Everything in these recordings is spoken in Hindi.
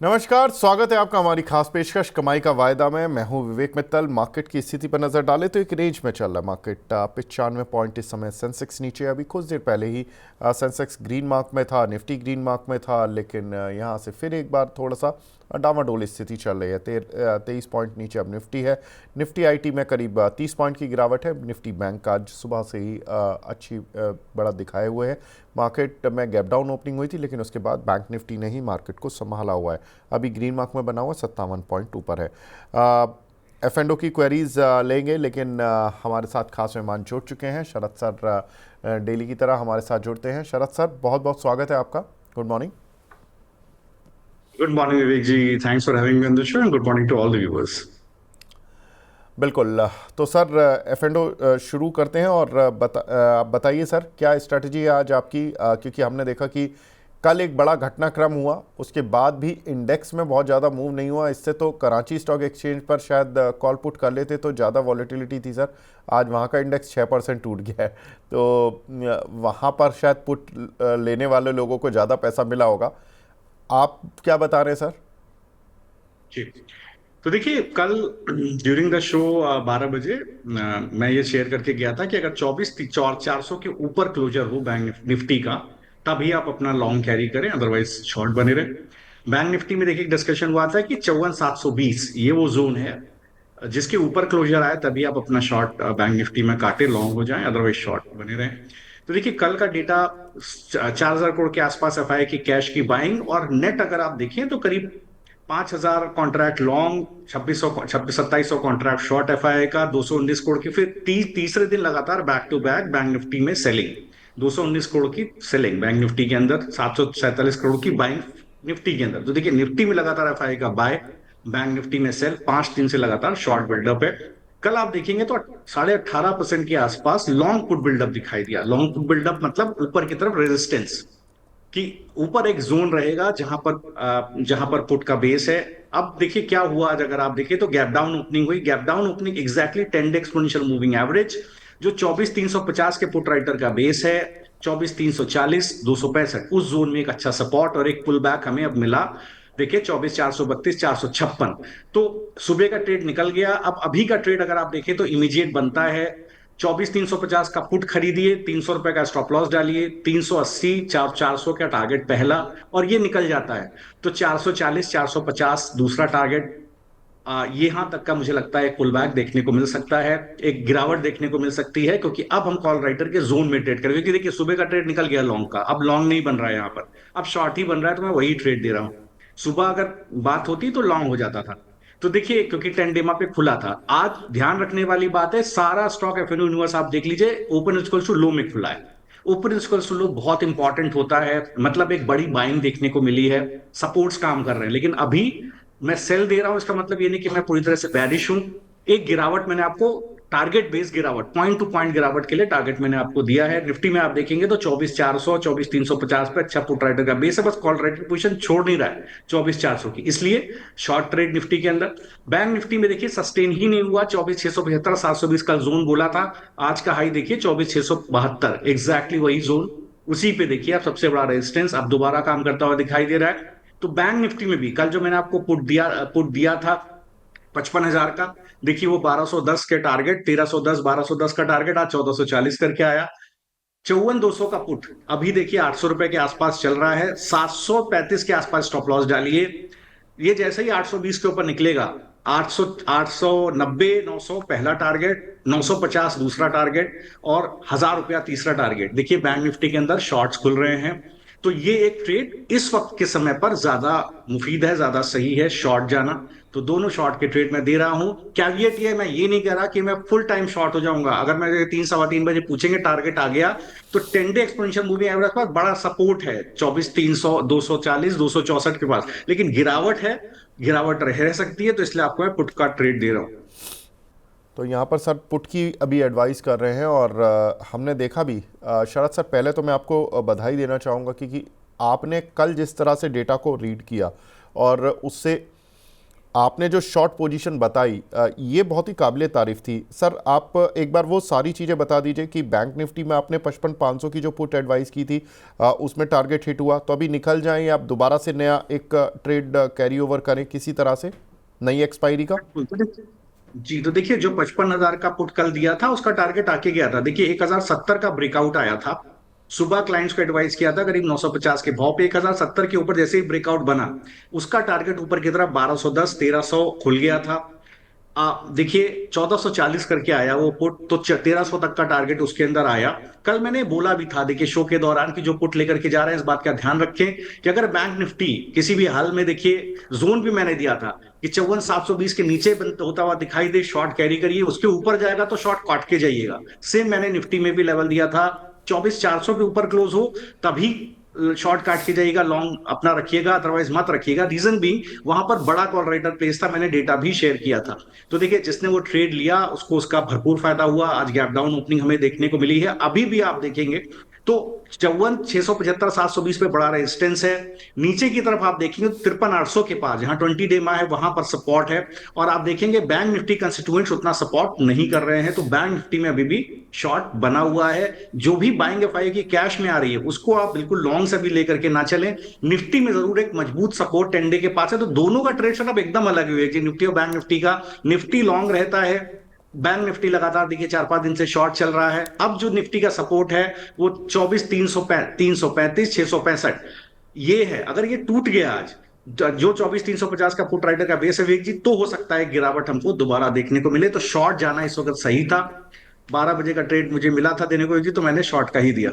नमस्कार, स्वागत है आपका हमारी खास पेशकश कमाई का वायदा में। मैं हूं विवेक मित्तल। मार्केट की स्थिति पर नजर डालें तो एक रेंज में चल रहा है मार्केट। 95 पॉइंट इस समय सेंसेक्स नीचे। अभी कुछ देर पहले ही सेंसेक्स ग्रीन मार्क में था, निफ्टी ग्रीन मार्क में था, लेकिन यहां से फिर एक बार थोड़ा सा डामाडोल स्थिति चल रही है। 23 पॉइंट नीचे अब निफ्टी है। निफ्टी आईटी में करीब 30 पॉइंट की गिरावट है। निफ्टी बैंक आज सुबह से ही अच्छी बढ़त दिखाए हुए है। मार्केट में गैप डाउन ओपनिंग हुई थी, लेकिन उसके बाद बैंक निफ्टी ने ही मार्केट को संभाला हुआ है। अभी ग्रीन मार्क में बना हुआ 57 पॉइंट ऊपर है। एफ एंड ओ की क्वेरीज लेंगे, लेकिन हमारे साथ खास मेहमान जुड़ चुके हैं। शरद सर डेली की तरह हमारे साथ जुड़ते हैं। शरद सर, बहुत बहुत स्वागत है आपका। Good morning. Good morning, Vivek ji. Thanks for having me on the show, and good morning to all the viewers. बिल्कुल। तो सर, एफ एंड ओ शुरू करते हैं और आप बताइए सर, क्या स्ट्रेटजी है आज आपकी? क्योंकि हमने देखा कि कल एक बड़ा घटनाक्रम हुआ, उसके बाद भी इंडेक्स में बहुत ज़्यादा मूव नहीं हुआ। इससे तो कराची स्टॉक एक्सचेंज पर शायद कॉल पुट कर लेते तो ज़्यादा वॉलेटिलिटी थी सर। आज वहाँ का इंडेक्स 6% टूट गया है, तो वहाँ पर शायद पुट लेने वाले लोगों को ज़्यादा पैसा मिला होगा। आप क्या बता रहे हैं सर? जी। तो देखिए, कल ड्यूरिंग द शो 12 बजे मैं ये शेयर करके गया था कि अगर 400 के ऊपर क्लोजर हो बैंक निफ्टी का, तभी आप अपना लॉन्ग कैरी करें, अदरवाइज शॉर्ट बने रहे। बैंक निफ्टी में देखिए डिस्कशन हुआ था कि 54,720 ये वो जोन है, जिसके ऊपर क्लोजर आए तभी आप अपना शॉर्ट बैंक निफ्टी में काटे, लॉन्ग हो जाए, अदरवाइज शॉर्ट बने रहे। तो देखिए, कल का डेटा 4,000 करोड़ के आसपास एफआई की कैश की बाइंग, और नेट अगर आप देखें तो करीब 5,000 contract long, 2700 contract short FI का, 219 करोड़ की। फिर तीसरे दिन लगातार back to back Bank Nifty में सेलिंग, 219 करोड़ की सेलिंग बैंक निफ्टी के अंदर, 747 करोड़ की बाइंग निफ्टी के अंदर। तो देखिए, निफ्टी में लगातार एफआई का बाय, बैंक निफ्टी में सेल, 5 दिन से लगातार शॉर्ट बिल्डअप है। कल आप देखेंगे तो 18.5% के आसपास लॉन्ग पुट बिल्डअप दिखाई दिया। लॉन्ग पुट बिल्डअप मतलब ऊपर की तरफ रेजिस्टेंस, कि ऊपर एक जोन रहेगा जहां पर पुट का बेस है। अब देखिए क्या हुआ, आज अगर आप देखिए तो गैप डाउन ओपनिंग हुई। Gap down opening exactly 10 day exponential moving average, जो 24,350 के पुट राइटर का बेस है, 24,340, 265, उस जोन में एक अच्छा सपोर्ट और एक पुल बैक हमें अब मिला। देखिए 24,432, 456। तो सुबह का ट्रेड निकल गया। अब अभी का ट्रेड अगर आप देखें तो इमीडिएट बनता है। 24,350 का पुट खरीदिए, 300 रुपए का स्टॉप लॉस डालिए, 380, 400 का टारगेट पहला, और ये निकल जाता है। तो 440, 450 दूसरा टारगेट। यहां तक का मुझे लगता है एक पुल बैक देखने को मिल सकता है, एक गिरावट देखने को मिल सकती है, क्योंकि अब हम कॉल राइटर के जोन में ट्रेड करें। क्योंकि देखिए, सुबह का ट्रेड निकल गया लॉन्ग का, अब लॉन्ग नहीं बन रहा है यहाँ पर, अब शॉर्ट ही बन रहा है, तो मैं वही ट्रेड दे रहा हूं। सुबह अगर बात होती तो लॉन्ग हो जाता था। तो देखिए, क्योंकि टेंडेमा पे खुला था, आज ध्यान रखने वाली बात है, सारा स्टॉक एफ यूनिवर्स आप देख लीजिए, ओपन इक्वल टू लो में खुला है। ओपन इक्वल टू लो बहुत इंपॉर्टेंट होता है, मतलब एक बड़ी बाइंग देखने को मिली है, सपोर्ट्स काम कर रहे हैं। लेकिन अभी मैं सेल दे रहा हूं, इसका मतलब ये नहीं कि मैं पूरी तरह से बैरिश हूं। एक गिरावट मैंने आपको, टारगेट बेस्ड गिरावट, पॉइंट टू पॉइंट गिरावट के लिए टारगेट मैंने आपको दिया है। निफ्टी में आप देखेंगे तो 24,400, 24,350 पे अच्छा पुट राइटर का बेस है, बस कॉल राइटर पोजीशन छोड़ नहीं रहा है 24,400 की, इसलिए शॉर्ट ट्रेड निफ्टी के अंदर। बैंक निफ्टी में देखिए सस्टेन ही नहीं हुआ, 24,675, 720 का जोन बोला था। आज का हाई देखिए 24,672, एग्जैक्टली वही जोन, उसी पे देखिए आप सबसे बड़ा रेजिस्टेंस अब दोबारा काम करता हुआ दिखाई दे रहा है। तो बैंक निफ्टी में भी कल जो मैंने आपको पुट दिया था 55,000 का, देखिए वो 1,210 के टारगेट, 1,310, 1,210 का टारगेट, आज 1,440 करके आया। 54,200 का पुट अभी देखिए 800 रुपए के आसपास चल रहा है, 735 के आसपास स्टॉप लॉस डालिए। ये जैसे ही 820 के ऊपर निकलेगा, 800, 890, 900 पहला टारगेट, 950 दूसरा टारगेट, और 1,000 रुपया तीसरा टारगेट। देखिए बैंक निफ्टी के अंदर शॉर्ट्स खुल रहे हैं। तो ये एक ट्रेड इस वक्त के समय पर ज्यादा मुफीद है, ज्यादा सही है शॉर्ट जाना। तो दोनों शॉर्ट के ट्रेड मैं दे रहा हूं। कैविएट ये, मैं ये नहीं कह रहा कि मैं फुल टाइम शॉर्ट हो जाऊंगा। अगर मैं 3 सवा 3 बजे पूछेंगे टारगेट आ गया, तो 10 डे एक्सपोनेंशियल मूविंग एवरेज पर बड़ा सपोर्ट है, 24,300, 240, 264 के पास। लेकिन गिरावट है, गिरावट रह सकती है, तो इसलिए आपको मैं पुट का ट्रेड दे रहा हूं। तो यहाँ पर सर पुट की अभी एडवाइस कर रहे हैं, और हमने देखा भी। शरद सर, पहले तो मैं आपको बधाई देना चाहूँगा, क्योंकि आपने कल जिस तरह से डेटा को रीड किया और उससे आपने जो शॉर्ट पोजीशन बताई ये बहुत ही काबिल तारीफ थी सर। आप एक बार वो सारी चीज़ें बता दीजिए कि बैंक निफ्टी में आपने 55,500 की जो पुट एडवाइस की थी उसमें टारगेट हिट हुआ तो अभी निकल जाएं या आप दोबारा से नया एक ट्रेड कैरी ओवर करें किसी तरह से नई एक्सपायरी का। बिल्कुल। जी तो देखिए, जो 55,000 का पुट कल दिया था उसका टारगेट आके गया था। देखिए 1,070 का ब्रेकआउट आया था। सुबह क्लाइंट्स को एडवाइस किया था करीब 950 के भाव पे, 1,070 के ऊपर जैसे ही ब्रेकआउट बना उसका टारगेट ऊपर की तरफ 1,210 1,300 खुल गया था। देखिए 1440 करके आया वो पुट, तो 1,300 तक का टारगेट उसके अंदर आया। कल मैंने बोला भी था देखिए शो के दौरान कि जो पुट लेकर के जा रहे हैं इस बात का ध्यान रखें कि अगर बैंक निफ्टी किसी भी हाल में, देखिए जोन भी मैंने दिया था कि 54,720 के नीचे होता हुआ दिखाई दे शॉर्ट कैरी करिए, उसके ऊपर जाएगा तो शॉर्ट काट के जाइएगा। सेम मैंने निफ्टी में भी लेवल दिया था, 24,400 के ऊपर क्लोज हो तभी शॉर्ट काट के जाइएगा, लॉन्ग अपना रखिएगा, अदरवाइज मत रखिएगा। रीजन भी वहां पर बड़ा कॉल राइटर प्लेस था, मैंने डेटा भी शेयर किया था। तो देखिए जिसने वो ट्रेड लिया उसको उसका भरपूर फायदा हुआ। आज गैप डाउन ओपनिंग हमें देखने को मिली है। अभी भी आप देखेंगे तो 54,675 720 पे बड़ा रेजिस्टेंस है। नीचे की तरफ आप देखेंगे तो 53,800 के पास जहां 20 डे है वहां पर सपोर्ट है। और आप देखेंगे बैंक निफ्टी कंस्टिट्यूएंट्स उतना सपोर्ट नहीं कर रहे हैं, तो बैंक निफ्टी में अभी भी शॉर्ट बना हुआ है। जो भी बाइंग एफआई की कैश में आ रही है उसको आप बिल्कुल लॉन्ग से भी लेकर के ना चलें। निफ्टी में जरूर एक मजबूत सपोर्ट 10 डे के पास है, तो दोनों का ट्रेड सेटअप एकदम अलग हुई है निफ्टी और बैंक निफ्टी का। निफ्टी लॉन्ग रहता है, बैंक निफ्टी लगातार देखिए 4-5 दिन से शॉर्ट चल रहा है। अब जो निफ्टी का सपोर्ट है वो 24,335 ये है। अगर ये टूट गया आज, जो 24,350 का पुट राइडर का बेस है विवेक जी, तो हो सकता है गिरावट हमको दोबारा देखने को मिले। तो शॉर्ट जाना इस वक्त सही था। 12 बजे का ट्रेड मुझे मिला था देने को जी, तो मैंने शॉर्ट का ही दिया।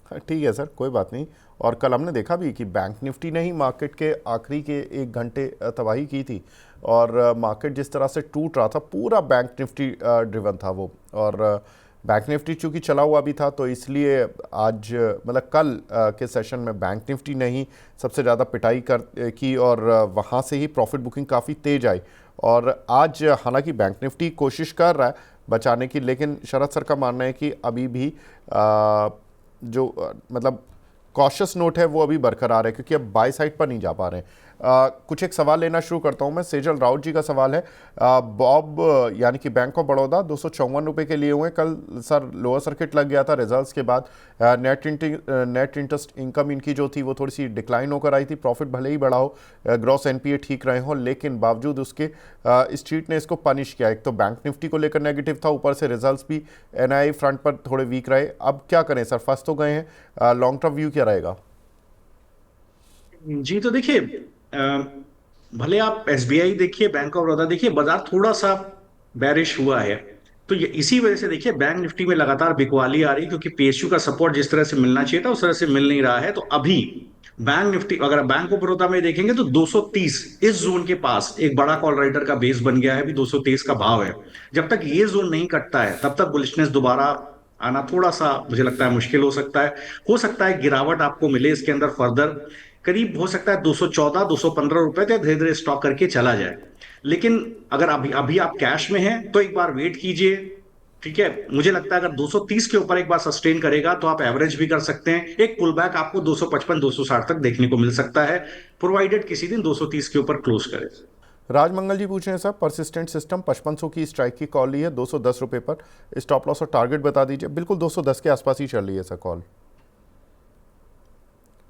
हाँ, ठीक है सर, कोई बात नहीं। और कल हमने देखा भी कि बैंक निफ्टी ने ही मार्केट के आखिरी के 1 घंटे तबाही की थी और मार्केट जिस तरह से टूट रहा था पूरा बैंक निफ्टी ड्रिवन था वो। और बैंक निफ्टी चूंकि चला हुआ भी था तो इसलिए आज मतलब कल के सेशन में बैंक निफ्टी ने ही सबसे ज़्यादा पिटाई की और वहाँ से ही प्रॉफिट बुकिंग काफ़ी तेज आई। और आज हालांकि बैंक निफ्टी कोशिश कर रहा है बचाने की, लेकिन शरद सर का मानना है कि अभी भी मतलब कॉशियस नोट है वो अभी बरकरार है क्योंकि अब बाय साइड पर नहीं जा पा रहे हैं। कुछ एक सवाल लेना शुरू करता हूं मैं। सेजल राउत जी का सवाल है, बॉब यानी कि बैंक ऑफ बड़ौदा 254 रुपये के लिए हुए कल सर, लोअर सर्किट लग गया था रिजल्ट्स के बाद। नेट इंटरेस्ट इनकम इनकी जो थी वो थोड़ी सी डिक्लाइन होकर आई थी। प्रॉफिट भले ही बढ़ा हो, ग्रॉस एनपीए ठीक रहे हो, लेकिन बावजूद उसके स्ट्रीट ने इसको पनिश किया। एक तो बैंक निफ्टी को लेकर नेगेटिव था, ऊपर से रिजल्ट्स भी एनआई फ्रंट पर थोड़े वीक रहे। अब क्या करें सर, फंस तो गए हैं, लॉन्ग टर्म व्यू क्या रहेगा? जी तो देखिए, भले आप एसबीआई देखिए, बैंक ऑफ बड़ौदा देखिए, बाजार थोड़ा सा बैरिश हुआ है। तो ये इसी वजह से देखिए बैंक निफ्टी में लगातार बिकवाली आ रही है, क्योंकि पीएसयू का सपोर्ट जिस तरह से मिलना चाहिए था उस तरह से मिल नहीं रहा है। तो अभी बैंक निफ्टी, अगर बैंक ऑफ बड़ौदा में देखेंगे तो 230 इस जोन के पास एक बड़ा कॉल राइडर का बेस बन गया है। अभी 223 का भाव है। जब तक ये जोन नहीं कटता है तब तक बुलिशनेस दोबारा आना थोड़ा सा मुझे लगता है मुश्किल हो सकता है। हो सकता है गिरावट आपको मिले इसके अंदर फर्दर, करीब हो सकता है 214 215 रुपए तक धीरे धीरे स्टॉक करके चला जाए। लेकिन अगर अभी अभी आप कैश में हैं तो एक बार वेट कीजिए। ठीक है, मुझे लगता है अगर 230 के ऊपर एक बार सस्टेन करेगा तो आप एवरेज भी कर सकते हैं। एक पुल बैक आपको 255 260 तक देखने को मिल सकता है, प्रोवाइडेड किसी दिन 230 के ऊपर क्लोज करे। राजमंगल जी पूछ रहे हैं सर, परसिस्टेंट सिस्टम 5500 की स्ट्राइक की कॉल ली है 210 रुपये पर, स्टॉप लॉस और टारगेट बता दीजिए। बिल्कुल 210 के आसपास ही चल रही है सर कॉल।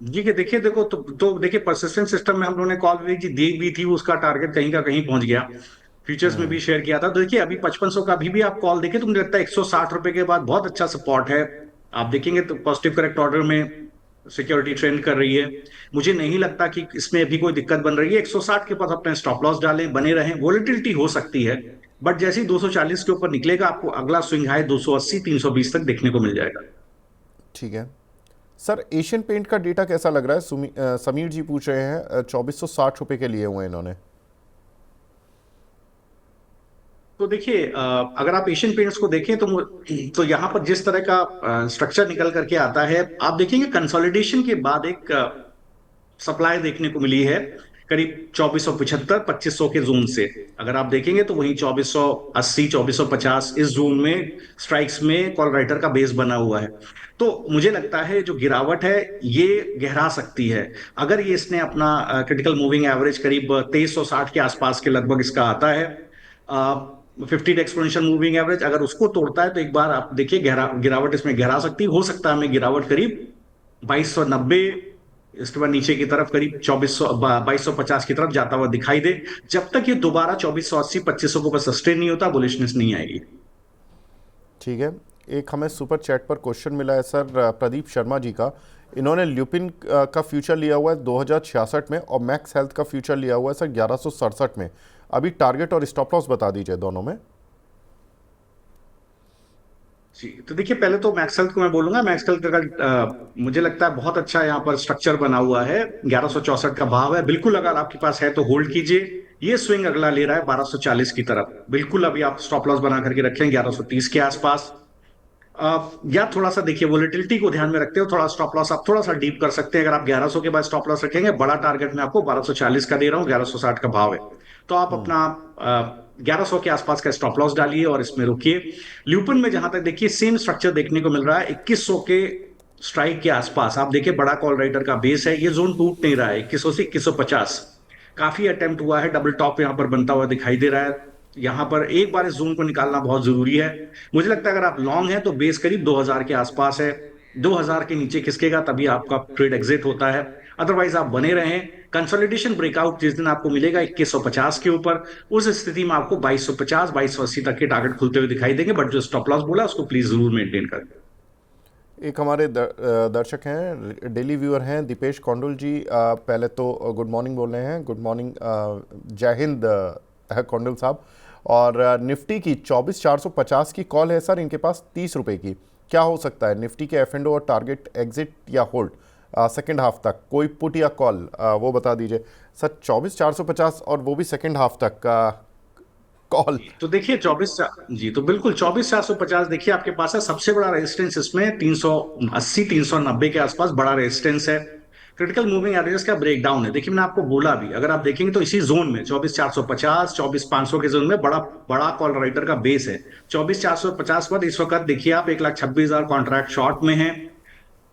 जी के देखिए, देखो तो देखिए परसिस्टेंट सिस्टम में हम लोगों ने कॉल जी दी भी थी, उसका टारगेट कहीं का कहीं पहुंच गया। फ्यूचर्स में भी शेयर किया था। तो देखिए अभी 5500 का अभी भी आप कॉल देखें तो मुझे लगता है 160 रुपए के बाद बहुत अच्छा सपोर्ट है। आप देखेंगे तो पॉजिटिव करेक्ट ऑर्डर में सिक्योरिटी ट्रेंड कर रही है। मुझे नहीं लगता कि इसमें अभी कोई दिक्कत बन रही है। 160 के पास अपने स्टॉप लॉस डालें, बने रहें। वोलेटिलिटी हो सकती है, बट जैसे ही 240 के ऊपर निकलेगा आपको अगला स्विंग हाई 280 320 तक देखने को मिल जाएगा। ठीक है सर, एशियन पेंट का डेटा कैसा लग रहा है? समीर जी पूछ रहे हैं, 2460 रुपये के लिए हुए इन्होंने। तो देखिए अगर आप एशियन पेंट्स को देखें तो यहां पर जिस तरह का स्ट्रक्चर निकल करके आता है, आप देखेंगे कंसोलिडेशन के बाद एक सप्लाई देखने को मिली है करीब 2475 2500 के जोन से। अगर आप देखेंगे तो वहीं 2480 2450 इस जोन में स्ट्राइक्स में कॉल राइटर का बेस बना हुआ है। तो मुझे लगता है जो गिरावट है ये गहरा सकती है। अगर ये इसने अपना क्रिटिकल मूविंग एवरेज करीब 2360 के आसपास के लगभग इसका आता है, 50 एक्सपोनेंशियल मूविंग एवरेज अगर उसको तोड़ता है तो एक बार आप देखिए गिरावट इसमें गहरा सकती हो सकता है। हमें गिरावट करीब 2290, इसके बाद नीचे की तरफ करीब 2250 की तरफ जाता हुआ दिखाई दे। जब तक ये दोबारा 2480 2500 को सस्टेन नहीं होता, बुलिशनेस नहीं आएगी। ठीक है, एक हमें सुपर चैट पर क्वेश्चन मिला है सर प्रदीप शर्मा जी का। इन्होंने ल्यूपिन का फ्यूचर लिया हुआ है 2066 में और मैक्स हेल्थ का फ्यूचर लिया हुआ है सर 1167 में। अभी टारगेट और स्टॉप लॉस बता दीजिए दोनों में। जी, तो देखिए पहले तो मैक्स हेल्थ को मैं बोलूंगा। मैक्स हेल्थ का मुझे लगता है बहुत अच्छा यहाँ पर स्ट्रक्चर बना हुआ है। 1164 का भाव है, बिल्कुल अगर आपके पास है तो होल्ड कीजिए। ये स्विंग अगला ले रहा है 1240 की तरफ, बिल्कुल अभी आप स्टॉप लॉस बना करके रखें 1130 के आसपास। या थोड़ा सा देखिए वोलेटिलिटी को ध्यान में रखते हो, थोड़ा स्टॉप लॉस आप थोड़ा सा डीप कर सकते हैं। अगर आप 1100 के बाद स्टॉप लॉस रखेंगे, बड़ा टारगेट मैं आपको 1240 का दे रहा हूँ, 1160 का भाव है, तो आप अपना 1100 के आसपास का स्टॉप लॉस डालिए और इसमें रुकिए। ल्यूपन में जहां तक देखिए सेम स्ट्रक्चर देखने को मिल रहा है 2100 के स्ट्राइक के आसपास। आप देखिए बड़ा कॉल राइटर का बेस है, ये जोन टूट नहीं रहा है 2100 से 2150। काफी अटेम्प्ट हुआ है, डबल टॉप यहां पर बनता हुआ दिखाई दे रहा है। यहां पर एक बार इस जोन को निकालना बहुत जरूरी है। मुझे लगता है अगर आप लॉन्ग हैं तो बेस करीब 2000 के आसपास है। 2000 के नीचे खिसकेगा तभी आपका ट्रेड एग्जिट होता है, अदरवाइज आप बने रहें। कंसोलिडेशन ब्रेकआउट जिस दिन आपको मिलेगा 2150 के ऊपर, उस स्थिति में आपको 2250 2280 तक के टारगेट खुलते हुए दिखाई देंगे। बट जो स्टॉप लॉस बोला उसको प्लीज जरूर मेंटेन करें। एक हमारे दर्शक हैं, डेली व्यूअर हैं दीपेश कौंडुल जी। पहले तो गुड मॉर्निंग बोल रहे हैं। गुड मॉर्निंग, जय हिंद कौंडुल साहब। और निफ्टी की 24450 की कॉल है सर इनके पास 30 रुपए की। क्या हो सकता है निफ्टी के एफ एंड ओ और टारगेट एग्जिट या होल्ड सेकेंड हाफ तक? कोई पुट या कॉल वो बता दीजिए सर। 24450 और वो भी सेकेंड हाफ तक का कॉल। तो देखिए 24 जी, तो बिल्कुल 24450 देखिए आपके पास है। सबसे बड़ा रेजिस्टेंस इसमें 380 390 के आसपास बड़ा रेजिस्टेंस है। क्रिटिकल मूविंग एवरेजेस का ब्रेकडाउन है, देखिए मैंने आपको बोला भी, अगर आप देखेंगे तो इसी जोन में 24450 24500 के जोन में बड़ा बड़ा कॉल राइटर का बेस है। 24450 पर इस वक्त देखिए आप 1,26,000 कॉन्ट्रैक्ट शॉर्ट में है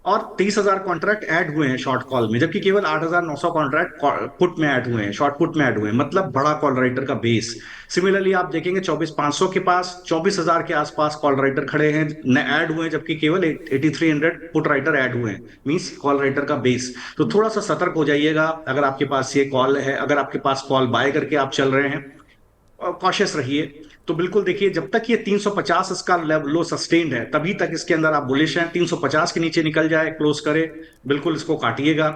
और 30,000 कॉन्ट्रैक्ट ऐड हुए हैं शॉर्ट कॉल में, जबकि केवल 8,900 कॉन्ट्रैक्ट पुट में ऐड हुए हैं, शॉर्ट पुट में ऐड हुए हैं, मतलब बड़ा कॉल राइटर का बेस। सिमिलरली आप देखेंगे 24,500 के पास 24,000 के आसपास कॉल राइटर खड़े हैं, ऐड हुए हैं, जबकि केवल 8,300 पुट राइटर ऐड हुए हैं, मींस कॉल राइटर का बेस। तो थोड़ा सा सतर्क हो जाइएगा अगर आपके पास ये कॉल है, अगर आपके पास कॉल बाय करके आप चल रहे हैं, कॉशियस रहिए। तो बिल्कुल देखिए जब तक ये 350 इसका लो सस्टेन्ड है तभी तक इसके अंदर आप बुलिश हैं। 350 के नीचे निकल जाए, क्लोज करे, बिल्कुल इसको काटिएगा।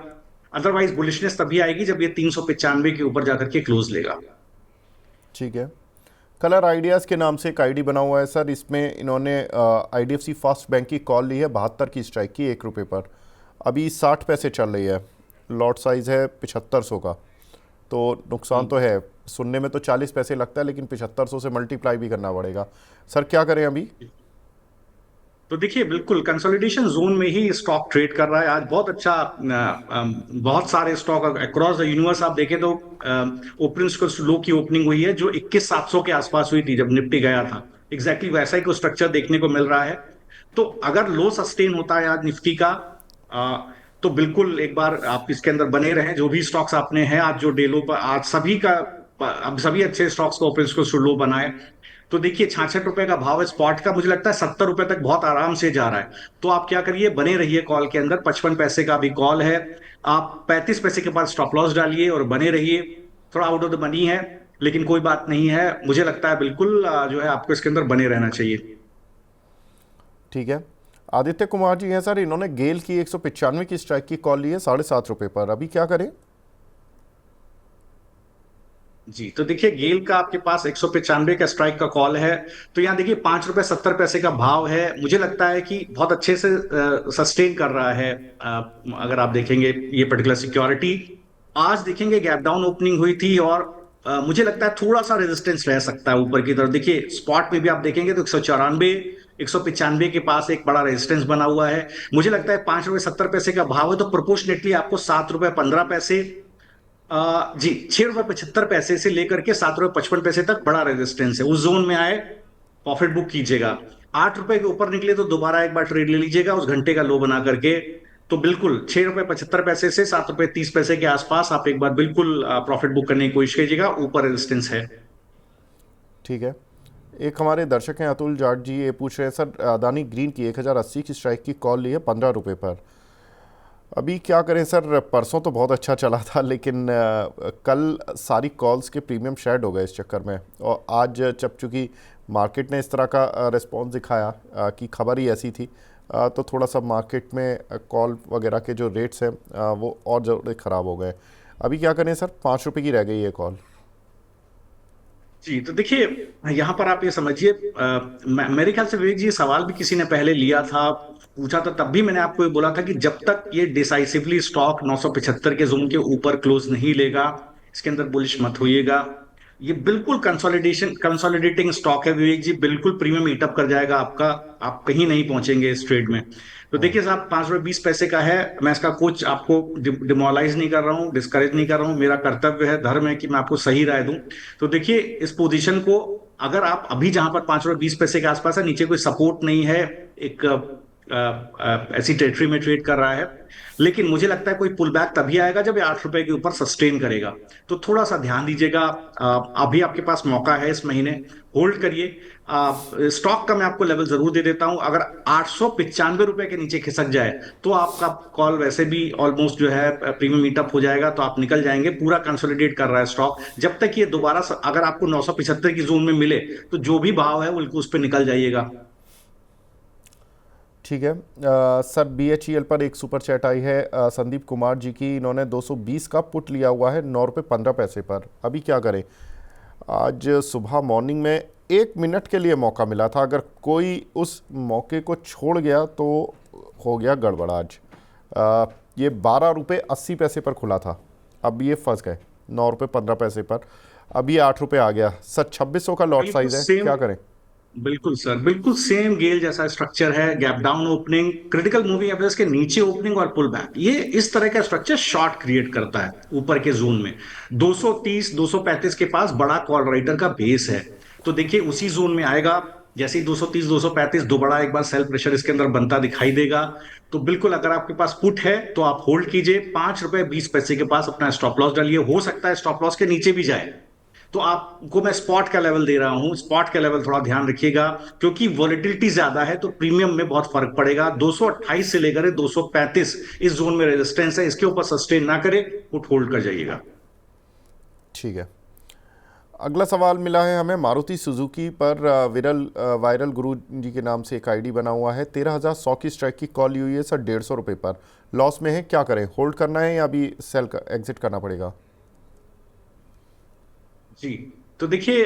अदरवाइज बुलिशनेस तभी आएगी जब ये 395 के ऊपर जाकर के क्लोज लेगा। ठीक है, कलर आइडियाज़ के नाम से एक आईडी बना हुआ है सर। इसमें इन्होंने आईडीएफसी फर्स्ट बैंक की कॉल ली है 72 की स्ट्राइक की 1 रुपये पर। अभी 60 पैसे चल रही है, लॉट साइज़ है 7500 का। तो नुकसान तो है, सुनने में तो 40 पैसे लगता है लेकिन 7500 से मल्टीप्लाई भी करना पड़ेगा। सर क्या करें अभी? तो देखिए बिल्कुल कंसोलिडेशन जोन में ही स्टॉक ट्रेड कर रहा है आज, बहुत अच्छा। बहुत सारे स्टॉक अक्रॉस द यूनिवर्स आप देखें तो ओपनिंग लो की ओपनिंग हुई है जो 21,700 के आसपास हुई थी जब निफ्टी गया था। एग्जैक्टली वैसा ही कोई स्ट्रक्चर देखने को मिल रहा है। तो अगर लो सस्टेन होता है आज निफ्टी का, तो बिल्कुल एक बार आप इसके अंदर बने रहें। जो भी स्टॉक्स आपने हैं आज, जो डेलो पर आज सभी का, अब सभी अच्छे स्टॉक्स को ओपन को लो बनाए। तो देखिए 66 रुपए का भाव है स्पॉट का, मुझे लगता है 70 रुपए तक बहुत आराम से जा रहा है। तो आप क्या करिए, बने रहिए कॉल के अंदर। 55 पैसे का भी कॉल है, आप 35 पैसे के बाद स्टॉप लॉस डालिए और बने रहिए। थोड़ा आउट ऑफ द मनी है लेकिन कोई बात नहीं है, मुझे लगता है बिल्कुल जो है आपको इसके अंदर बने रहना चाहिए। ठीक है, आदित्य कुमार जी हैं सर। इन्होंने गेल की 195 की स्ट्राइक की कॉल ली है 7.5 रुपये पर। अभी क्या करें? जी, तो देखिए गेल का आपके पास 195 का स्ट्राइक का कॉल है, तो यहाँ देखिए 5 रुपए 70 पैसे का भाव है। मुझे लगता है कि बहुत अच्छे से सस्टेन कर रहा है। अगर आप देखेंगे ये पर्टिकुलर सिक्योरिटी, आज देखेंगे गैप डाउन ओपनिंग हुई थी और मुझे लगता है थोड़ा सा रेजिस्टेंस रह सकता है ऊपर की तरफ। देखिए स्पॉट में भी आप देखेंगे तो 194 195 के पास एक बड़ा रेजिस्टेंस बना हुआ है। मुझे लगता है 5 रुपए 70 पैसे का भाव है, तो प्रोपोर्शनेटली आपको 7 रुपए 15 पैसे जी, ₹6.75 से लेकर के ₹7.55 तक बड़ा रेजिस्टेंस है। उस जोन में आए, प्रॉफिट बुक कीजिएगा। ₹8 के ऊपर निकले तो दोबारा एक बार ट्रेड ले लीजिएगा उस घंटे का लो बना करके। तो बिल्कुल ₹6.75 से ₹7.30 के आसपास आप एक बार बिल्कुल प्रॉफिट बुक करने की कोशिश कीजिएगा, ऊपर रेजिस्टेंस है। ठीक है। एक हमारे दर्शक हैं अतुल जाट जी, ये पूछ रहे हैं सर, अदानी ग्रीन की 1080 की स्ट्राइक की कॉल ली है ₹15 पर, अभी क्या करें सर? परसों तो बहुत अच्छा चला था, लेकिन कल सारी कॉल्स के प्रीमियम शेड हो गए इस चक्कर में, और आज जब चूँकि मार्केट ने इस तरह का रिस्पॉन्स दिखाया कि खबर ही ऐसी थी, तो थोड़ा सा मार्केट में कॉल वगैरह के जो रेट्स हैं वो और ज़्यादा ख़राब हो गए। अभी क्या करें सर? ₹5 की रह गई है कॉल। जी, तो देखिए, यहाँ पर आप ये समझिए, मेरे ख्याल से विवेक जी, ये सवाल भी किसी ने पहले लिया था, पूछा था, तब भी मैंने आपको ये बोला था कि जब तक ये डिसाइसिवली स्टॉक 975 के जोन के ऊपर क्लोज नहीं लेगा, इसके अंदर बुलिश मत होइएगा। ये बिल्कुल कंसोलिडेटिंग स्टॉक है विवेक जी, बिल्कुल प्रीमियम ईटअप कर जाएगा आपका। आप कहीं नहीं पहुंचेंगे इस ट्रेड में। तो देखिए साहब, ₹5.20 का है। मैं इसका कुछ आपको डिमोरलाइज नहीं कर रहा हूँ, डिस्करेज नहीं कर रहा हूँ। मेरा कर्तव्य है, धर्म है कि मैं आपको सही राय दूं। तो देखिए, इस पोजीशन को अगर आप अभी जहां पर ₹5.20 के आसपास है, नीचे कोई सपोर्ट नहीं है, एक ऐसी टेरिटरी में ट्रेड कर रहा है, लेकिन मुझे लगता है कोई पुल बैक तभी आएगा जब ये ₹8 के ऊपर सस्टेन करेगा। तो थोड़ा सा ध्यान दीजिएगा। अभी आपके पास मौका है, इस महीने होल्ड करिए। स्टॉक का मैं आपको लेवल जरूर दे देता हूं, अगर ₹895 के नीचे खिसक जाए तो आपका कॉल वैसे भी ऑलमोस्ट जो है प्रीमियम मीटअप हो जाएगा, तो आप निकल जाएंगे। पूरा कंसोलिडेट कर रहा है स्टॉक। जब तक ये दोबारा अगर आपको 975 की जोन में मिले, तो जो भी भाव है वो उस पर निकल जाइएगा। ठीक है। सर, BHEL पर एक सुपर चैट आई है संदीप कुमार जी की, इन्होंने 220 का पुट लिया हुआ है ₹9.15 पर, अभी क्या करें? आज सुबह मॉर्निंग में 1 मिनट के लिए मौका मिला था, अगर कोई उस मौके को छोड़ गया तो हो गया गड़बड़ आज। ये ₹12.80 पर खुला था, अब ये फंस गए ₹9.15 पर, अभी ₹8 आ गया सर। 2600 का लॉट बिल्कुल साइज है, सेम। क्या करें? बिल्कुल सर, बिल्कुल सेम गेल जैसा स्ट्रक्चर है। Gap down opening, critical moving average के नीचे ओपनिंग और पुल बैक, ये इस तरह का स्ट्रक्चर शॉर्ट क्रिएट करता है ऊपर के जोन में। 230 235 के पास बड़ा कॉल राइटर का बेस है। तो देखिए, उसी जोन में आएगा। जैसे ही 230 235 दोबारा एक बार सेल प्रेशर इसके अंदर बनता दिखाई देगा, तो बिल्कुल अगर आपके पास पुट है तो आप होल्ड कीजिए। ₹5.20 के पास अपना स्टॉप लॉस डालिए। हो सकता है स्टॉप लॉस के नीचे भी जाए, तो आपको मैं स्पॉट का लेवल दे रहा हूं। स्पॉट का लेवल थोड़ा ध्यान रखिएगा, क्योंकि वॉलेटिलिटी ज्यादा है तो प्रीमियम में बहुत फर्क पड़ेगा। 228 से लेकर 235 इस जोन में रेजिस्टेंस है, इसके ऊपर सस्टेन ना करे, पुट होल्ड कर जाइएगा। ठीक है। अगला सवाल मिला है हमें मारुति सुजुकी पर, वायरल गुरु जी के नाम से एक आईडी बना हुआ है। 13,100 की स्ट्राइक की कॉल हुई है सर, ₹150 पर, लॉस में है, क्या करें? होल्ड करना है या अभी सेल का एग्जिट करना पड़ेगा? जी, तो देखिए,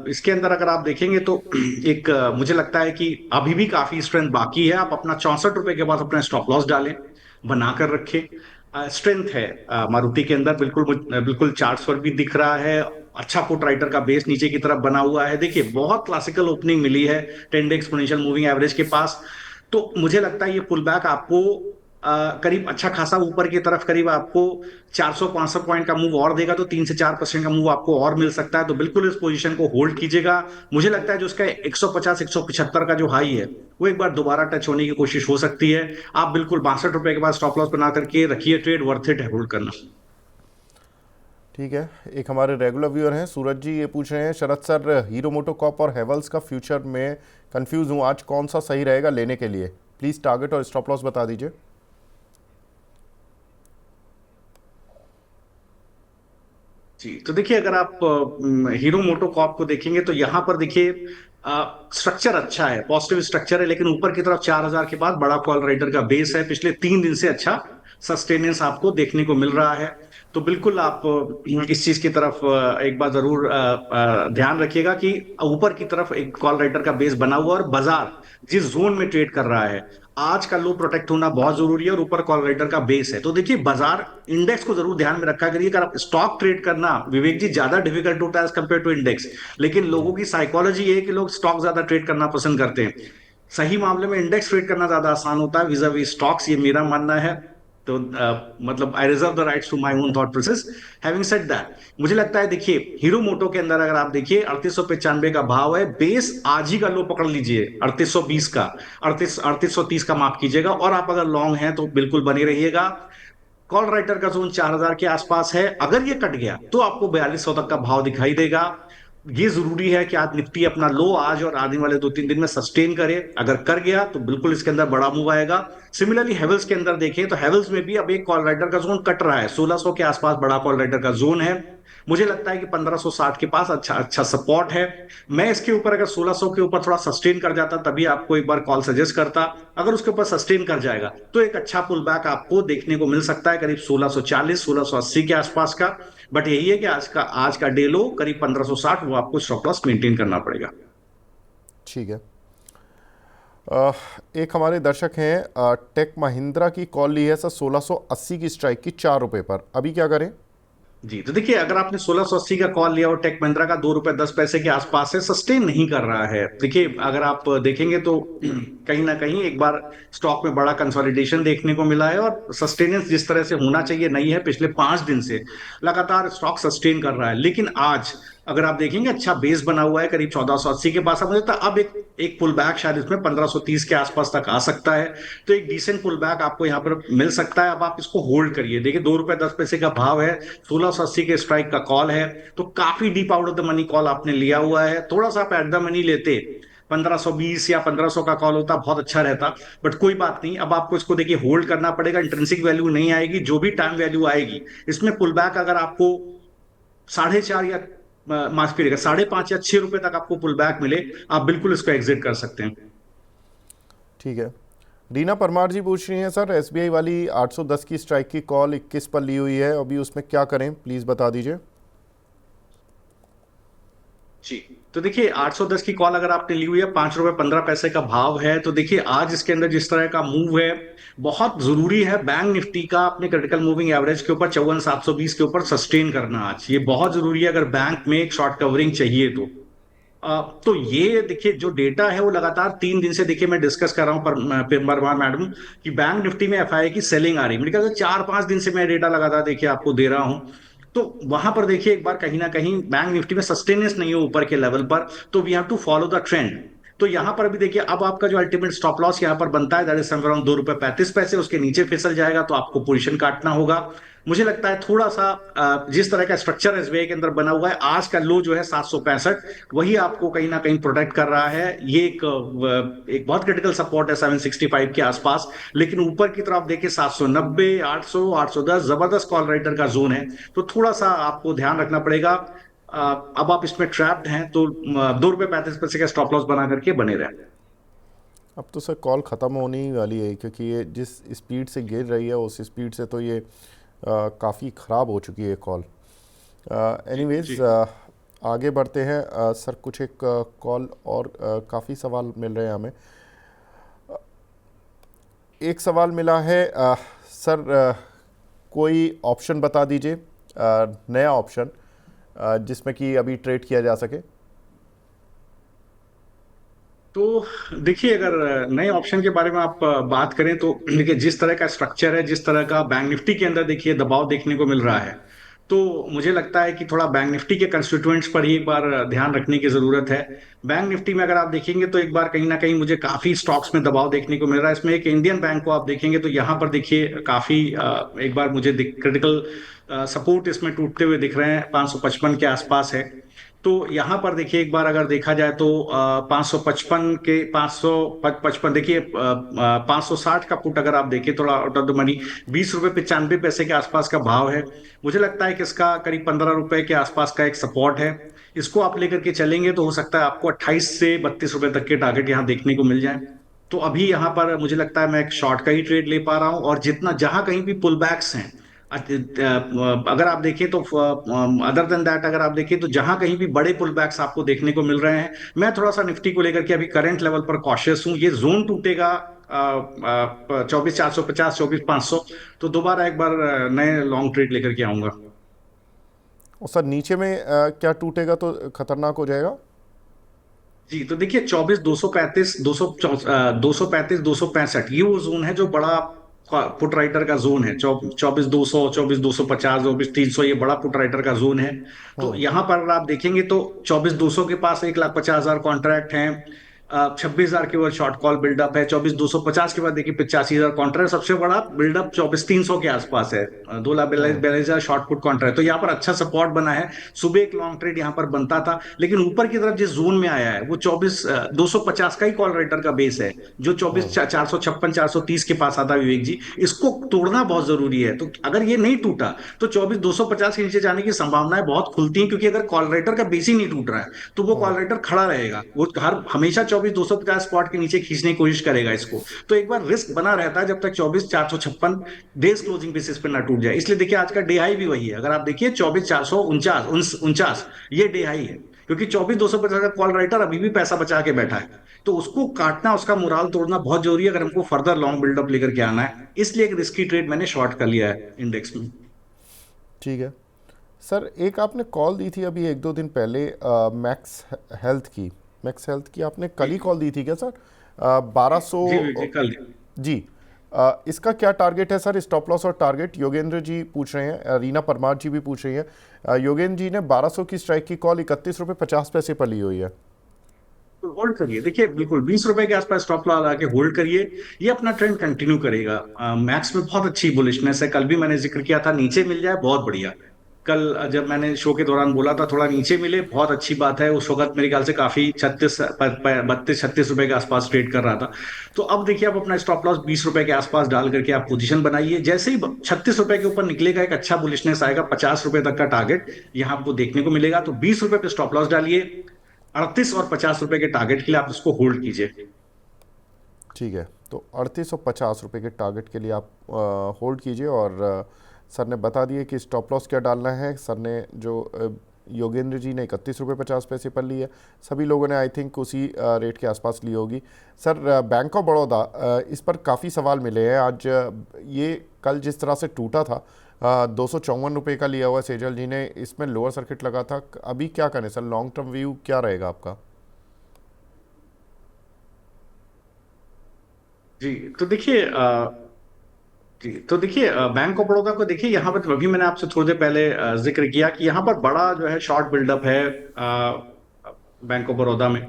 इसके अंदर अगर आप देखेंगे तो एक मुझे लगता है कि अभी भी काफी स्ट्रेंथ बाकी है। आप अपना ₹64 के बाद अपना स्टॉप लॉस डालें, बनाकर रखें। स्ट्रेंथ है मारुति के अंदर, बिल्कुल बिल्कुल चार्ट्स पर भी दिख रहा है। अच्छा पुट राइटर का बेस नीचे की तरफ बना हुआ है। देखिए, बहुत क्लासिकल ओपनिंग मिली है 10 डे एक्सपोनेंशियल मूविंग एवरेज के पास। तो मुझे लगता है ये पुल बैक आपको करीब अच्छा खासा ऊपर की तरफ, करीब आपको 400-500 पॉइंट का मूव और देगा, तो 3 से 4% का मूव आपको और मिल सकता है। तो बिल्कुल इस पोजीशन को होल्ड कीजिएगा। मुझे लगता है जो उसका 150-175 का जो हाई है, वो एक बार दोबारा टच होने की कोशिश हो सकती है। आप बिल्कुल ₹62 के बाद स्टॉप लॉस बना करके रखिए ट्रेड, वर्थ इट है होल्ड करना। ठीक है। एक हमारे रेगुलर व्यूअर हैं सूरज जी, ये पूछ रहे हैं शरद सर, हीरो मोटोकॉर्प और हेवल्स का फ्यूचर में कंफ्यूज हूँ, आज कौन सा सही रहेगा लेने के लिए? प्लीज़ टारगेट और स्टॉप लॉस बता दीजिए। जी, तो देखिए, अगर आप हीरो मोटोकॉर्प को देखेंगे तो यहां पर देखिए, स्ट्रक्चर अच्छा है, पॉजिटिव स्ट्रक्चर है, लेकिन ऊपर की तरफ 4,000 के बाद बड़ा कॉल राइटर का बेस है। पिछले 3 दिन से अच्छा सस्टेनेंस आपको देखने को मिल रहा है। तो बिल्कुल आप इस चीज की तरफ एक बार जरूर ध्यान रखिएगा कि ऊपर की तरफ एक कॉल राइटर का बेस बना हुआ, और बाजार जिस जोन में ट्रेड कर रहा है, आज का लो प्रोटेक्ट होना बहुत जरूरी है, और ऊपर कॉल राइटर का बेस है। तो देखिए, बाजार इंडेक्स को जरूर ध्यान में रखा करिए। अगर आप स्टॉक ट्रेड करना विवेक जी ज्यादा डिफिकल्ट होता है एज कंपेयर टू इंडेक्स, लेकिन लोगों की साइकोलॉजी ये है कि लोग स्टॉक ज्यादा ट्रेड करना पसंद करते हैं। सही मामले में इंडेक्स ट्रेड करना ज्यादा आसान होता है विजा वी स्टॉक्स, ये मेरा मानना है। तो मतलब I reserve the rights to my own thought process. Having said that, मुझे लगता है देखिए हीरो मोटो के अंदर अगर आप देखिए 3895 का भाव है, बेस आज ही का लो पकड़ लीजिए 3820 का, 3830 का माफ कीजिएगा, और आप अगर लॉन्ग हैं तो बिल्कुल बने रहिएगा। कॉल राइटर का जोन 4000 के आसपास है, अगर ये कट गया तो आपको 4200 तक का भाव दिखाई देगा। ये जरूरी है कि आज निफ्टी अपना लो आज और आने वाले 2-3 दिन में सस्टेन करे, अगर कर गया तो बिल्कुल इसके अंदर बड़ा मूव आएगा। सिमिलरली हेवल्स के अंदर देखें तो हेवल्स में भी अब एक कॉल राइटर का जोन कट रहा है, 1600 के आसपास बड़ा कॉल राइटर का जोन है। मुझे लगता है कि 1560 के पास अच्छा अच्छा सपोर्ट है। मैं इसके ऊपर अगर 1600 के ऊपर थोड़ा सस्टेन कर जाता तभी आपको एक बार कॉल सजेस्ट करता। अगर उसके ऊपर सस्टेन कर जाएगा तो एक अच्छा पुल बैक आपको देखने को मिल सकता है करीब 1640 1680 के आसपास का। बट यही है कि आज का डे लो करीब 1560, वो आपको स्टॉप लॉस मेंटेन करना पड़ेगा। ठीक है। एक हमारे दर्शक हैं, टेक महिंद्रा की कॉल ली है सर 1680 की स्ट्राइक की ₹4 पर, अभी क्या करें? जी, तो देखिए अगर आपने 1680 का कॉल लिया और टेक महिंद्रा का ₹2.10 के आसपास है, सस्टेन नहीं कर रहा है। देखिए अगर आप देखेंगे तो कहीं ना कहीं एक बार स्टॉक में बड़ा कंसोलिडेशन देखने को मिला है, और सस्टेनेंस जिस तरह से होना चाहिए नहीं है, पिछले 5 दिन से लगातार स्टॉक सस्टेन कर रहा है। लेकिन आज अगर आप देखेंगे अच्छा बेस बना हुआ है करीब 1480 के पास, अब मुझे लगता है अब एक एक पुल बैक शायद इसमें 1530 के आसपास तक आ सकता है। तो एक डिसेंट पुल बैक आपको यहाँ पर मिल सकता है। अब आप इसको होल्ड करिए, देखिए ₹2.10 का भाव है, 1680 के स्ट्राइक का कॉल है, तो काफी deep out of the money call आपने लिया हुआ है। थोड़ा सा आप एट द मनी लेते, 1520 या 1500 का कॉल होता बहुत अच्छा रहता। बट कोई बात नहीं, अब आपको इसको देखिए होल्ड करना पड़ेगा। इंट्रिंसिक वैल्यू नहीं आएगी, जो भी टाइम वैल्यू आएगी इसमें पुल बैक अगर आपको 4.5 या माफ करिएगा 5.5 या ₹6 तक आपको पुल बैक मिले, आप बिल्कुल इसको एग्जिट कर सकते हैं। ठीक है। रीना परमार जी पूछ रही हैं सर, एसबीआई वाली 810 की स्ट्राइक की कॉल 21 पर ली हुई है, अभी उसमें क्या करें प्लीज़ बता दीजिए। जी, तो देखिए 810 की कॉल अगर आपने ली हुई है, ₹5.15 का भाव है, तो देखिए आज इसके अंदर जिस तरह का मूव है, बहुत जरूरी है बैंक निफ्टी का अपने क्रिटिकल मूविंग एवरेज के ऊपर 54720 के ऊपर सस्टेन करना। आज ये बहुत जरूरी है अगर बैंक में एक शॉर्ट कवरिंग चाहिए तो। तो ये देखिए जो डेटा है वो लगातार 3 दिन से देखिए मैं डिस्कस कर रहा हूं पर परमार मैडम कि बैंक निफ्टी में एफआई की सेलिंग आ रही है। मेरे ख्याल से 4-5 दिन से मैं डेटा लगातार देखिए आपको दे रहा हूं। तो वहां पर देखिए एक बार कहीं ना कहीं बैंक निफ्टी में सस्टेनेंस नहीं है ऊपर के लेवल पर, तो we have to follow the trend. तो यहां पर भी देखिए अब आपका जो अल्टीमेट स्टॉप लॉस यहां पर बनता है दैट इज समवेयर अराउंड ₹2.35, उसके नीचे फिसल जाएगा तो आपको पोजीशन काटना होगा। मुझे लगता है थोड़ा सा जिस तरह का स्ट्रक्चर एसबीआई के अंदर बना हुआ है, आज का लो जो है 765 वही आपको कहीं ना कहीं प्रोटेक्ट कर रहा है। ये एक बहुत क्रिटिकल सपोर्ट है 765 के आसपास। लेकिन ऊपर की तरफ देखिए 790 800 810 जबरदस्त कॉल राइटर का जोन है, तो थोड़ा सा आपको ध्यान रखना पड़ेगा। अब आप इसमें ट्रैप्ड हैं तो ₹2.35 का स्टॉप लॉस बना करके बने रहें। अब तो सर कॉल ख़त्म होने ही वाली है, क्योंकि ये जिस स्पीड से गिर रही है उस स्पीड से तो ये काफ़ी ख़राब हो चुकी है कॉल। एनीवेज आगे बढ़ते हैं। सर कुछ एक कॉल और काफ़ी सवाल मिल रहे हैं हमें। एक सवाल मिला है सर, कोई ऑप्शन बता दीजिए, नया ऑप्शन जिसमें कि अभी ट्रेड किया जा सके। तो देखिए अगर नए ऑप्शन के बारे में आप बात करें तो देखिए जिस तरह का स्ट्रक्चर है, जिस तरह का बैंक निफ्टी के अंदर देखिए दबाव देखने को मिल रहा है, तो मुझे लगता है कि थोड़ा बैंक निफ्टी के कंस्टिट्यूएंट्स पर ही एक बार ध्यान रखने की जरूरत है। बैंक निफ्टी में अगर आप देखेंगे तो एक बार कहीं ना कहीं मुझे काफी स्टॉक्स में दबाव देखने को मिल रहा है। इसमें एक इंडियन बैंक को आप देखेंगे तो यहाँ पर देखिए काफी एक बार मुझे क्रिटिकल सपोर्ट इसमें टूटते हुए दिख रहे हैं, 555 के आसपास है। तो यहां पर देखिए एक बार अगर देखा जाए तो 555 के 555 देखिए 560 का पुट अगर आप देखें थोड़ा आउट ऑफ द मनी ₹20.95 के आसपास का भाव है। मुझे लगता है कि इसका करीब ₹15 के आसपास का एक सपोर्ट है। इसको आप लेकर के चलेंगे तो हो सकता है आपको 28 से ₹32 तक के टारगेट यहाँ देखने को मिल जाए। तो अभी यहाँ पर मुझे लगता है मैं एक शॉर्ट का ही ट्रेड ले पा रहा हूँ, और जितना जहां कहीं भी पुल बैक्स हैं अगर आप देखें तो अदर देन दैट अगर आप देखें तो जहां कहीं भी बड़े पुल बैक्स आपको देखने को मिल रहे हैं, मैं थोड़ा सा निफ्टी को लेकर के अभी करंट लेवल पर कॉशियस हूं। ये जोन टूटेगा 24,450 24,500, तो दोबारा एक बार नए लॉन्ग ट्रेड लेकर के आऊंगा। और सर नीचे में क्या टूटेगा तो खतरनाक हो जाएगा? जी, तो देखिए 24,235 235 265 ये वो जोन है जो बड़ा पुट राइटर का जोन है, 24,200, 24,250, 24,300, ये बड़ा पुट राइटर का जोन है। तो हम्म। यहाँ पर अगर आप देखेंगे तो 24,200 के पास 1,50,000 कॉन्ट्रैक्ट हैं, 26,000 के ऊपर शॉर्ट कॉल बिल्डअप है, 24,250 के बाद देखिए 85,000 कॉन्ट्रैक्ट, सबसे बड़ा बिल्डअप 24,300 के आसपास है, 2,42,000 शॉर्ट पुट कॉन्ट्रैक्ट। तो यहाँ पर अच्छा सपोर्ट बना है। सुबह एक लॉन्ग ट्रेड यहाँ पर बनता था, लेकिन ऊपर की तरफ जिस जोन में आया है वो 24,250 का ही कॉल राइटर का बेस है, जो हम्म। 24,456, 430 के पास आता है विवेक जी। इसको तोड़ना बहुत जरूरी है। तो अगर ये नहीं टूटा तो 24,250 के नीचे जाने की संभावनाएं बहुत खुलती हैं, क्योंकि अगर कॉल राइटर का बेस ही नहीं टूट रहा है तो वो कॉल हम्म। राइटर खड़ा रहेगा, वो हर हमेशा 24,250 स्पॉट के नीचे खींचने की कोशिश करेगा इसको। तो एक बार रिस्क बना रहता है जब तक 24,456 डेज क्लोजिंग बेसिस पे ना टूट जाए। इसलिए देखिए आज का डे हाई भी वही है, अगर आप देखिए 24,449, ये डे हाई है, क्योंकि 24,250 का कॉल राइटर अभी भी पैसा बचा के बैठा है। तो उसको काटना, उसका मोराल तोड़ना बहुत जरूरी है अगर हमको फर्दर लॉन्ग बिल्डअप लेकर के आना है। इसलिए एक रिस्की ट्रेड मैंने शॉर्ट कर लिया है इंडेक्स में। ठीक है सर, एक आपने कॉल दी थी अभी एक दो दिन पहले मैक्स हेल्थ की। मैक्स हेल्थ की आपने कल ही कॉल दी थी क्या सर? 1200। जी जी, कल। जी। इसका क्या टारगेट है सर, स्टॉप लॉस और टारगेट? योगेंद्र जी पूछ रहे हैं, रीना परमार जी भी पूछ रही हैं। योगेंद्र जी ने 1200 की स्ट्राइक की कॉल 31 रुपये 50 पैसे पर ली हुई है। तो होल्ड करिए, देखिए बिल्कुल 20 रुपए के आसपास स्टॉप लगा के होल्ड करिए। ये अपना ट्रेंड कंटिन्यू करेगा। मैक्स में बहुत अच्छी बुलिशनेस है, कल भी मैंने जिक्र किया था, नीचे मिल जाए बहुत बढ़िया। कल जब मैंने शो के दौरान बोला था थोड़ा नीचे मिले बहुत अच्छी बात है, उस वक्त मेरे ख्याल से काफी 32 36 रुपए के आसपास ट्रेड कर रहा था। तो अब देखिए, आप अपना स्टॉप लॉस 20 रुपए के आसपास डाल करके आप पोजीशन बनाइए। जैसे ही 36 रुपए के ऊपर निकलेगा एक अच्छा बुलिशनेस आएगा, 50 रुपए तक का टारगेट यहाँ आपको देखने को मिलेगा। तो 20 रुपए पे स्टॉप लॉस डालिए, 38 और 50 रुपए के टारगेट के लिए आप इसको होल्ड कीजिए। ठीक है, तो 3850 रुपये के टारगेट के लिए आप होल्ड कीजिए। और सर ने बता दिए कि स्टॉप लॉस क्या डालना है। सर ने जो योगेंद्र जी ने 31 रुपये 50 पैसे पर ली है, सभी लोगों ने आई थिंक उसी रेट के आसपास ली होगी। सर बैंक ऑफ बड़ौदा, इस पर काफ़ी सवाल मिले हैं आज। ये कल जिस तरह से टूटा था, 254 रुपये का लिया हुआ सेजल जी ने, इसमें लोअर सर्किट लगा था। अभी क्या करें सर, लॉन्ग टर्म व्यू क्या रहेगा आपका? जी तो देखिए जी तो देखिए, बैंक ऑफ बड़ौदा को देखिए, यहाँ पर अभी मैंने आपसे थोड़ी देर पहले जिक्र किया कि यहाँ पर बड़ा जो है शॉर्ट बिल्डअप है बैंक ऑफ बड़ौदा में।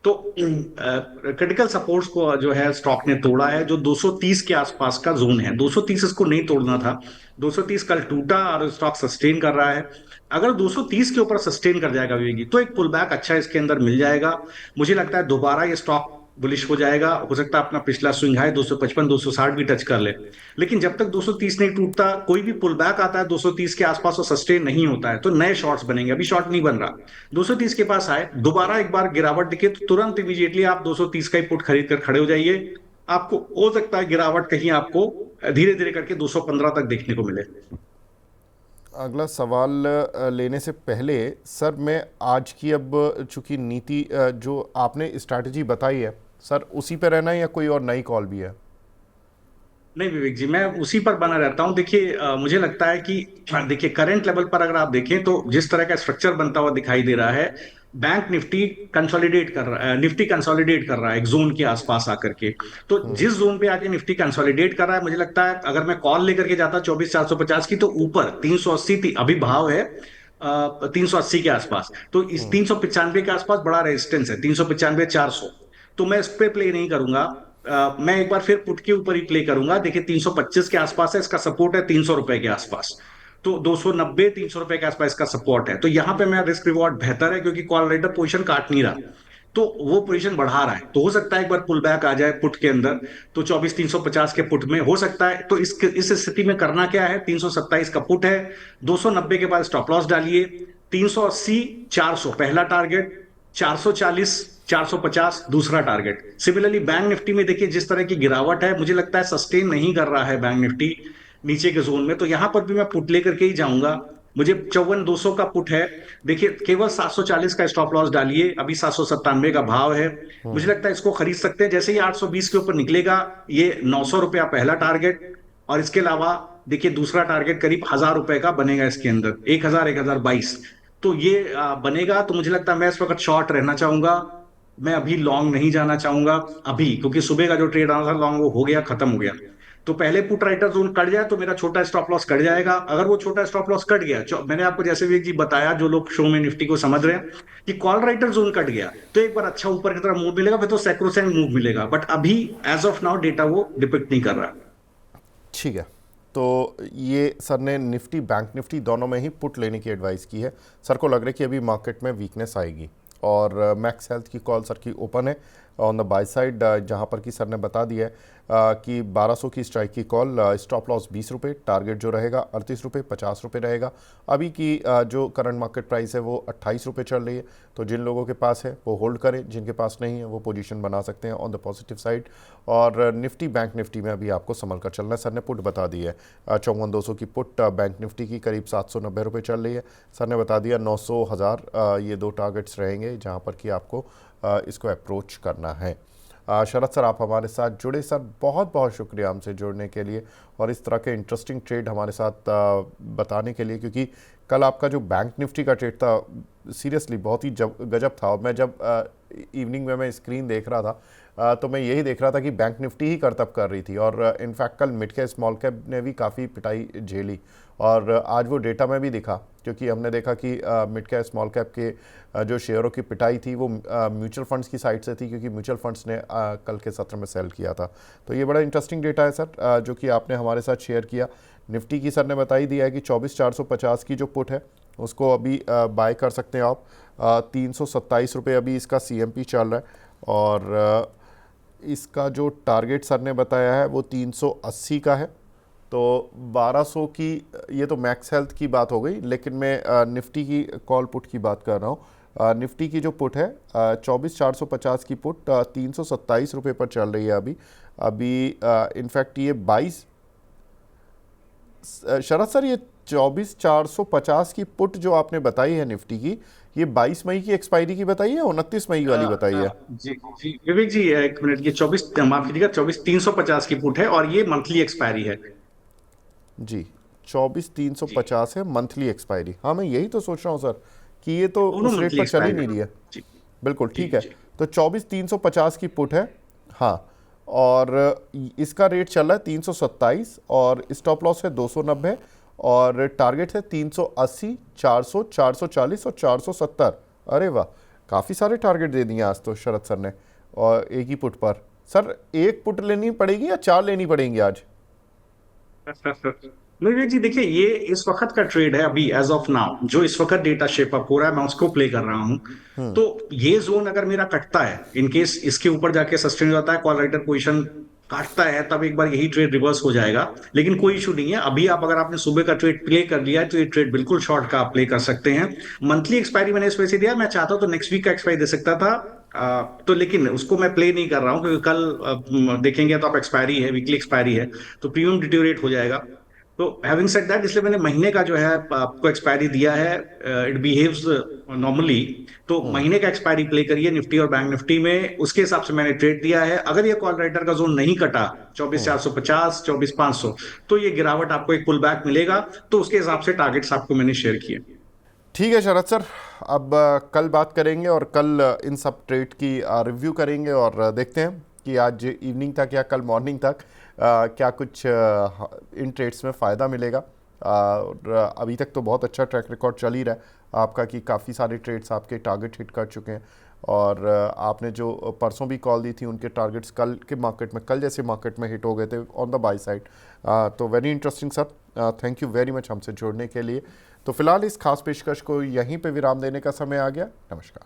तो क्रिटिकल सपोर्ट्स को जो है स्टॉक ने तोड़ा है, जो 230 के आसपास का जोन है, 230 इसको नहीं तोड़ना था। 230 कल टूटा और स्टॉक सस्टेन कर रहा है। अगर 230 के ऊपर सस्टेन कर जाएगा विवेकी, तो एक पुल बैक अच्छा इसके अंदर मिल जाएगा। मुझे लगता है दोबारा ये स्टॉक बुलिश हो जाएगा, हो सकता है अपना पिछला स्विंग हाई 255 260 भी टच कर ले। लेकिन जब तक 230 नहीं टूटता, कोई भी पुल बैक आता है 230 के आसपास और सस्टेन नहीं होता है, तो नए शॉर्ट्स बनेंगे। अभी शॉर्ट नहीं बन रहा। 230 के पास आए, दोबारा एक बार गिरावट दिखे तो तुरंत इमीडिएटली आप 230 का ही पुट खरीद कर खड़े हो जाइए। आपको हो सकता है गिरावट कहीं आपको धीरे धीरे करके 215 तक देखने को मिले। अगला सवाल लेने से पहले सर, मैं आज की अब चूंकि नीति जो आपने स्ट्रैटेजी बताई है सर, उसी पे रहना है या कोई और नई कॉल भी है? नहीं विवेक जी, मैं उसी पर बना रहता हूं। देखिए मुझे लगता है कि देखिए करंट लेवल पर अगर आप देखें तो जिस तरह का स्ट्रक्चर बनता हुआ दिखाई दे रहा है, बैंक निफ्टी कंसोलिडेट कर रहा है, निफ्टी कंसोलिडेट कर रहा है एक जोन के आसपास आकर के। तो जिस जोन पे आके निफ्टी कंसोलिडेट कर रहा है, मुझे लगता है अगर मैं कॉल लेकर के जाता 24,450 की, तो ऊपर 380 अभी भाव है 380 के आसपास। तो इस 395 के आसपास बड़ा रेजिस्टेंस है, 395 400। तो मैं इस पे प्ले नहीं करूंगा। मैं एक बार फिर पुट के ऊपर ही प्ले करूंगा। देखिए 325 के आसपास है, इसका सपोर्ट है 300 रुपए के आसपास। तो 290 300 रुपए के आसपास इसका सपोर्ट है। तो यहां पे मैं रिस्क रिवॉर्ड बेहतर है, क्योंकि कॉल राइटर पोजीशन काट नहीं रहा, तो वो पोजीशन बढ़ा रहा है। तो हो सकता है एक बार पुल बैक आ जाए पुट के अंदर, तो 24,350 के पुट में हो सकता है। तो इस स्थिति में करना क्या है, 327 का पुट है, 290 के बाद स्टॉप लॉस डालिए, 380 400 पहला टारगेट, 440 450 दूसरा टारगेट। सिमिलरली बैंक निफ्टी में देखिए जिस तरह की गिरावट है, मुझे लगता है सस्टेन नहीं कर रहा है बैंक निफ्टी नीचे के जोन में, तो यहां पर भी मैं पुट लेकर के ही जाऊंगा। मुझे 54,200 का पुट है। देखिए केवल 740 का स्टॉप लॉस डालिए, अभी 797 का भाव है। मुझे लगता है इसको खरीद सकते हैं। जैसे ही 820 के ऊपर निकलेगा, ये 900 रुपया पहला टारगेट, और इसके अलावा देखिए दूसरा टारगेट करीब 1,000 रुपए का बनेगा इसके अंदर, 1,000 1,022। तो ये बनेगा। तो मुझे लगता है मैं इस वक्त शॉर्ट रहना चाहूंगा। मैं अभी लॉन्ग नहीं जाना चाहूंगा अभी, क्योंकि सुबह का जो ट्रेड आना था लॉन्ग वो हो गया, खत्म हो गया। तो पहले पुट राइटर जोन कट जाए तो मेरा छोटा स्टॉप लॉस कट जाएगा। अगर वो छोटा स्टॉप लॉस कट गया, मैंने आपको जैसे भी जी बताया, जो लोग शो में निफ्टी को समझ रहे हैं, कि कॉल राइटर जोन कट गया तो एक बार अच्छा ऊपर की तरफ मूव मिलेगा, फिर तो सैक्रोसैंक्ट मूव मिलेगा। बट अभी एज ऑफ नाउ डेटा वो डिपिक्ट नहीं कर रहा। ठीक है, तो ये सर ने निफ्टी बैंक निफ्टी दोनों में ही पुट लेने की एडवाइस की है। सर को लग रहा है कि अभी मार्केट में वीकनेस आएगी और मैक्स हेल्थ की कॉल सर की ओपन है ऑन द बाय साइड, जहाँ पर कि सर ने बता दिया है कि 1200 की स्ट्राइक की कॉल, स्टॉप लॉस 20 रुपये, टारगेट जो रहेगा 38 रुपये 50 रुपये रहेगा। अभी की जो करंट मार्केट प्राइस है वो 28 रुपये चल रही है, तो जिन लोगों के पास है वो होल्ड करें, जिनके पास नहीं है वो पोजीशन बना सकते हैं ऑन द पॉजिटिव साइड। और निफ्टी बैंक निफ्टी में अभी आपको संभल कर चलना है। सर ने पुट बता दी है 54,200 की पुट बैंक निफ्टी की करीब 790 रुपये चल रही है। सर ने बता दिया 900 1000 ये दो टारगेट्स रहेंगे जहाँ पर कि आपको इसको अप्रोच करना है। शरद सर आप हमारे साथ जुड़े, सर बहुत बहुत शुक्रिया हमसे जुड़ने के लिए और इस तरह के इंटरेस्टिंग ट्रेड हमारे साथ बताने के लिए, क्योंकि कल आपका जो बैंक निफ्टी का ट्रेड था सीरियसली बहुत ही गजब था। और मैं जब इवनिंग में मैं स्क्रीन देख रहा था तो मैं यही देख रहा था कि बैंक निफ्टी ही करतब कर रही थी और इनफैक्ट कल मिड कैप स्मॉल कैप ने भी काफ़ी पिटाई झेली और आज वो डेटा में भी दिखा, क्योंकि हमने देखा कि मिड कैप स्मॉल कैप के जो शेयरों की पिटाई थी वो म्यूचुअल फंड्स की साइड से थी, क्योंकि म्यूचुअल फंड्स ने कल के सत्र में सेल किया था। तो ये बड़ा इंटरेस्टिंग डेटा है सर जो कि आपने हमारे साथ शेयर किया। निफ्टी की सर ने बता ही दिया है कि 24,450 की जो पुट है उसको अभी बाय कर सकते हैं आप। 327 रुपये अभी इसका CMP चल रहा है और इसका जो टारगेट सर ने बताया है वो 380 का है। तो 1200 की, ये तो मैक्स हेल्थ की बात हो गई, लेकिन मैं निफ्टी की कॉल पुट की बात कर रहा हूँ। निफ्टी की जो पुट है 24,450 की पुट 327 रुपये पर चल रही है अभी इनफैक्ट ये 22 शरद सर ये 24,450 की पुट जो आपने बताई है निफ्टी की, ये 22 मई की एक्सपायरी की बताई है, 29 मई वाली बताई है? जी जी विवेक जी, एक मिनट, ये 24, माफ कीजिएगा, 24,350 की पुट है और ये मंथली एक्सपायरी है। जी जी 24,350 है मंथली एक्सपायरी। हाँ मैं यही तो सोच रहा हूँ सर कि ये तो दोनों उस रेट मंथली पर चल ही एक्सपायरी नहीं है। रही है। जी बिल्कुल जी ठीक है। जी। तो 24,350 की पुट है, हाँ, और इसका रेट चल रहा है 327 और स्टॉप लॉस है 290 और टारगेट है 380, 400, 440 और 470। अरे वाह, काफ़ी सारे टारगेट दे दिए आज तो शरद सर ने और एक ही पुट पर। सर एक पुट लेनी पड़ेगी या 4 लेनी पड़ेंगी आज? नहीं विवेक जी, देखिए ये इस वक्त का ट्रेड है, अभी एज ऑफ नाउ जो इस वक्त डेटा शेप अप हो रहा है मैं उसको प्ले कर रहा हूँ। तो ये जोन अगर मेरा कटता है, इन केस इसके ऊपर जाके सस्टेन जाता है, कॉल राइटर पोजीशन काटता है, तब एक बार यही ट्रेड रिवर्स हो जाएगा। लेकिन कोई इशू नहीं है, अभी आप अगर आपने सुबह का ट्रेड प्ले कर लिया है तो ये ट्रेड बिल्कुल शॉर्ट का आप प्ले कर सकते हैं। मंथली एक्सपायरी मैंने इस वजह से दिया, मैं चाहता तो नेक्स्ट वीक का एक्सपायरी दे सकता था, तो लेकिन उसको मैं प्ले नहीं कर रहा हूँ क्योंकि कल देखेंगे तो आप एक्सपायरी है, वीकली एक्सपायरी है, तो प्रीमियम डिटेरियोरेट हो जाएगा। तो हैविंग सेड दैट, इसलिए मैंने महीने का जो है आपको एक्सपायरी दिया है, इट बिहेव्स नॉर्मली। तो महीने का एक्सपायरी प्ले करिए निफ्टी और बैंक निफ्टी में, उसके हिसाब से मैंने ट्रेड दिया है। अगर ये कॉल राइटर का जोन नहीं कटा 24,450 24,500, तो ये गिरावट आपको एक पुल बैक मिलेगा, तो उसके हिसाब से टारगेट्स आपको मैंने शेयर किए। ठीक है शरद सर, अब कल बात करेंगे और कल इन सब ट्रेड की रिव्यू करेंगे और देखते हैं कि आज इवनिंग तक या कल मॉर्निंग तक क्या कुछ इन ट्रेड्स में फ़ायदा मिलेगा। और अभी तक तो बहुत अच्छा ट्रैक रिकॉर्ड चल ही रहा है आपका कि काफ़ी सारे ट्रेड्स आपके टारगेट हिट कर चुके हैं और आपने जो परसों भी कॉल दी थी उनके टारगेट्स कल के मार्केट में, कल जैसे मार्केट में हिट हो गए थे ऑन द बाय साइड। तो very interesting sir, thank you very much हमसे जुड़ने के लिए। तो फिलहाल इस खास पेशकश को यहीं पे विराम देने का समय आ गया। नमस्कार।